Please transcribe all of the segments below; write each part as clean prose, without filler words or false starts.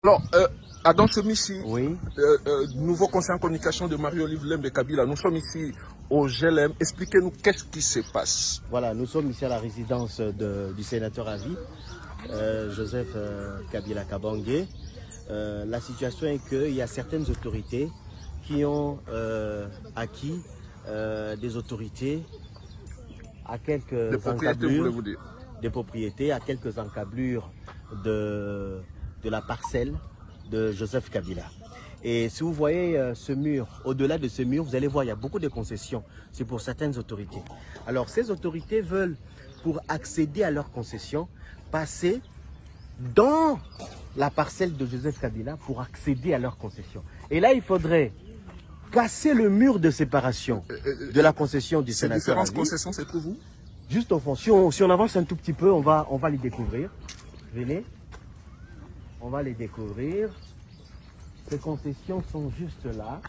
Alors, Adam Chomissi, oui. Nouveau conseiller en communication de Marie-Olive Lembe Kabila, nous sommes ici au GLM. Expliquez-nous qu'est-ce qui se passe. Voilà, nous sommes ici à la résidence du sénateur à vie, Joseph Kabila Kabange. La situation est qu'il y a certaines autorités qui ont acquis des autorités à quelques encablures, des propriétés, à quelques encablures de la parcelle de Joseph Kabila. Et si vous voyez ce mur, au-delà de ce mur, vous allez voir, il y a beaucoup de concessions. C'est pour certaines autorités. Alors, ces autorités veulent, pour accéder à leurs concessions, passer dans la parcelle de Joseph Kabila pour accéder à leurs concessions. Et là, il faudrait casser le mur de séparation de la concession du sénateur. Ces différentes concessions, c'est pour vous? Juste au fond. Si on avance un tout petit peu, on va les découvrir. Venez. On va les découvrir. Ces concessions sont juste là.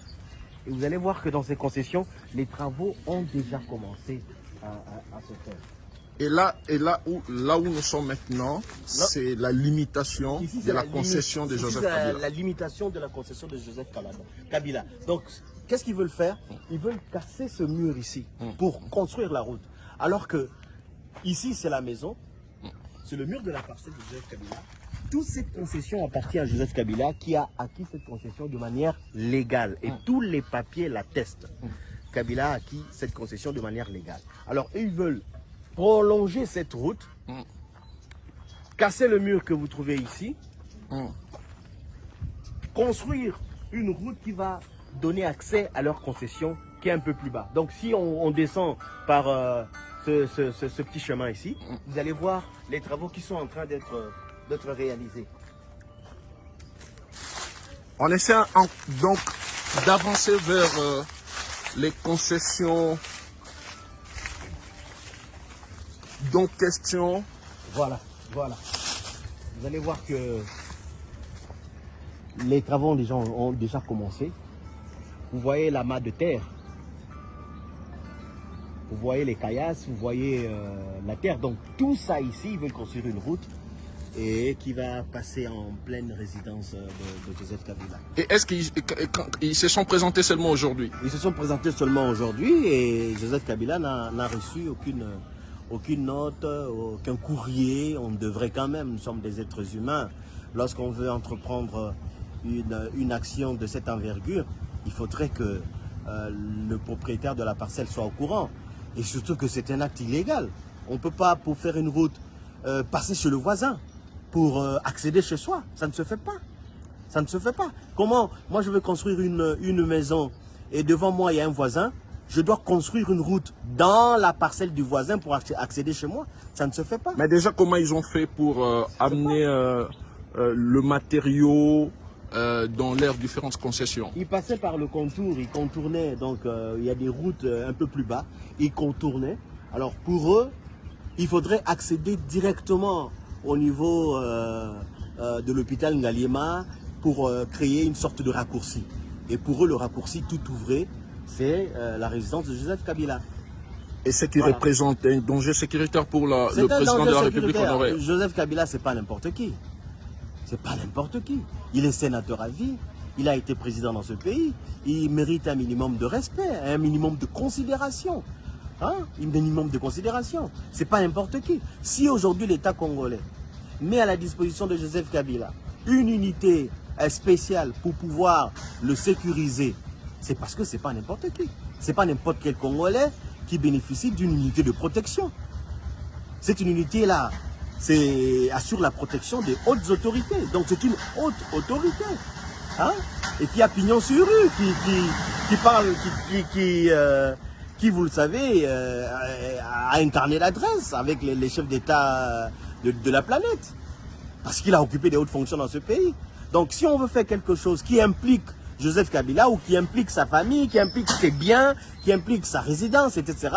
Et vous allez voir que dans ces concessions, les travaux ont déjà commencé à se faire. Et là où nous sommes maintenant, c'est la limitation de la concession de Joseph Kabila. La limitation de la concession de Joseph Kabila. Donc, qu'est-ce qu'ils veulent faire? Ils veulent casser ce mur ici pour construire la route. Alors que ici, c'est la maison, c'est le mur de la parcelle de Joseph Kabila. Toute cette concession appartient à Joseph Kabila qui a acquis cette concession de manière légale. Et tous les papiers l'attestent. Kabila a acquis cette concession de manière légale. Alors, ils veulent prolonger cette route, casser le mur que vous trouvez ici, construire une route qui va donner accès à leur concession qui est un peu plus bas. Donc si on descend par ce petit chemin ici, vous allez voir les travaux qui sont en train d'être réalisés. On essaie donc d'avancer vers les concessions. Donc, question. Voilà. Vous allez voir que les travaux ont déjà commencé. Vous voyez l'amas de terre. Vous voyez les caillasses, vous voyez la terre. Donc, tout ça ici, ils veulent construire une route et qui va passer en pleine résidence de Joseph Kabila. Et est-ce qu'ils se sont présentés seulement aujourd'hui? Ils se sont présentés seulement aujourd'hui et Joseph Kabila n'a reçu aucune note, aucun courrier. On devrait quand même, nous sommes des êtres humains, lorsqu'on veut entreprendre une action de cette envergure, il faudrait que le propriétaire de la parcelle soit au courant. Et surtout que c'est un acte illégal. On ne peut pas, pour faire une route, passer chez le voisin pour accéder chez soi. Ça ne se fait pas. Ça ne se fait pas. Comment, moi je veux construire une maison et devant moi il y a un voisin, je dois construire une route dans la parcelle du voisin pour accéder chez moi. Ça ne se fait pas. Mais déjà, comment ils ont fait pour amener le matériau dans leurs différentes concessions? Ils passaient par le contour, ils contournaient. Donc, il y a des routes un peu plus bas. Ils contournaient. Alors, pour eux, il faudrait accéder directement au niveau de l'hôpital Ngaliema pour créer une sorte de raccourci. Et pour eux, le raccourci tout ouvré, c'est la résidence de Joseph Kabila. Et ce qui représente un danger sécuritaire pour le président de la République honorée. Joseph Kabila, c'est pas n'importe qui. C'est pas n'importe qui. Il est sénateur à vie. Il a été président dans ce pays. Il mérite un minimum de respect, un minimum de considération. Hein? Un minimum de considération. C'est pas n'importe qui. Si aujourd'hui l'État congolais met à la disposition de Joseph Kabila une unité spéciale pour pouvoir le sécuriser, c'est parce que c'est pas n'importe qui. C'est pas n'importe quel Congolais qui bénéficie d'une unité de protection. Cette unité-là, assure la protection des hautes autorités. Donc c'est une haute autorité. Hein? Et qui a pignon sur rue, qui parle, qui, vous le savez, a un carnet d'adresse avec les chefs d'État de la planète. Parce qu'il a occupé des hautes fonctions dans ce pays. Donc si on veut faire quelque chose qui implique Joseph Kabila ou qui implique sa famille, qui implique ses biens, qui implique sa résidence, etc.,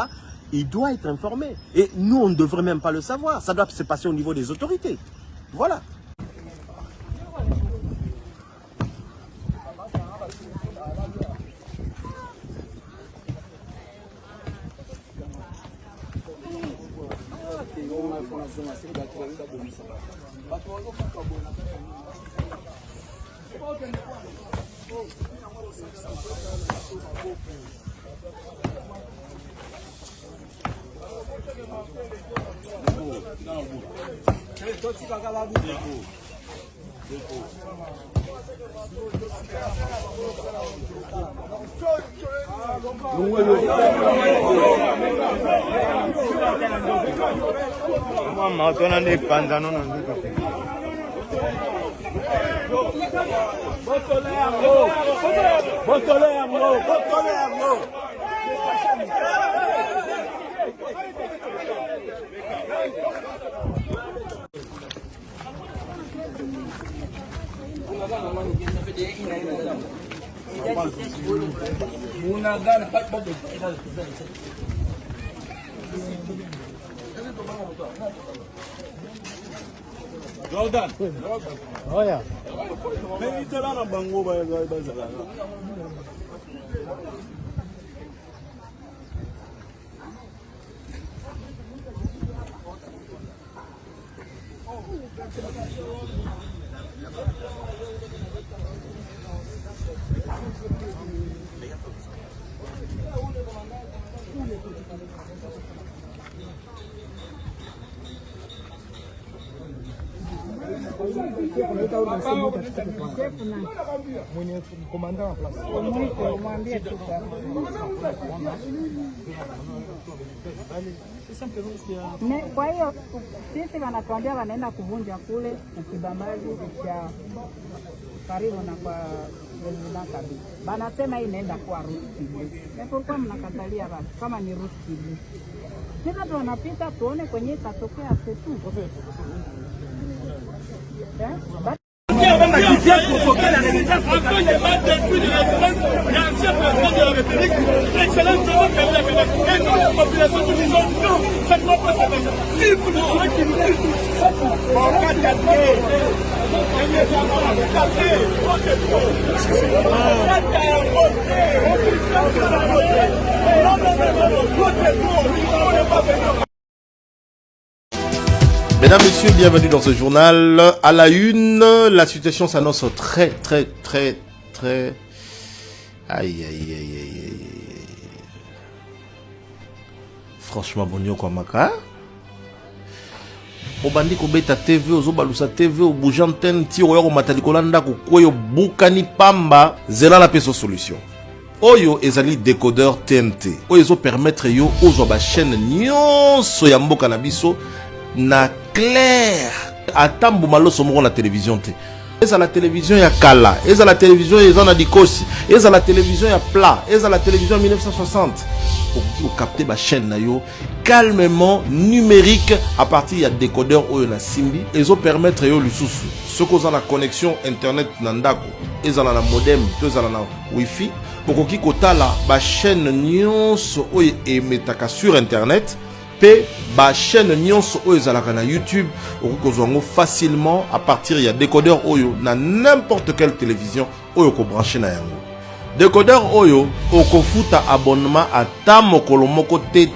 il doit être informé. Et nous, on ne devrait même pas le savoir. Ça doit se passer au niveau des autorités. Voilà. Jordan. Oh yeah. Kwa hiyo sisi wanatuambia wanaenda kuvunja kule ukibambaji cha karibu na kwa Kabisa. Banasema hii inaenda kwa ruti. Kwa mnakatalia watu kama ni ruti. Sasa tunapita tuone kwenye itatokea setu. Mesdames, Messieurs, bienvenue dans ce journal. À la une, la situation s'annonce très... Aïe. Franchement, bonio kwa maka. Obandi ko beta TV, ozobalusa TV, obujantene, tiro yako matalikolanda kukweyo bukani pamba, zela la peso solution. Oyo ezali décodeur TNT. Oyo ezo permettre yo ozo ba chaîne nyonso ya mboka na biso na clair. Atambu maloso moko na télévision te. Eza la télévision ya kala, eza la télévision ya na dikosi, eza la télévision ya plat, eza la télévision 1960. Pour capter ba chaîne na yo calmement numérique à partir ya décodeur oyo na simbi, ezo permettre yo lisusu. Ce qu'on a la connexion internet na ndako, eza na modem, to eza na wifi, bokoki kotala ba chaîne nyonso oyo emetaka sur internet. Ba chaîne nyonso oyo ezalaka na YouTube okozwango facilement à partir ya décodeur oyo na n'importe quelle télévision oyo ko brancher na yango. Décodeur oyo okofuta abonnement ata mokolo moko te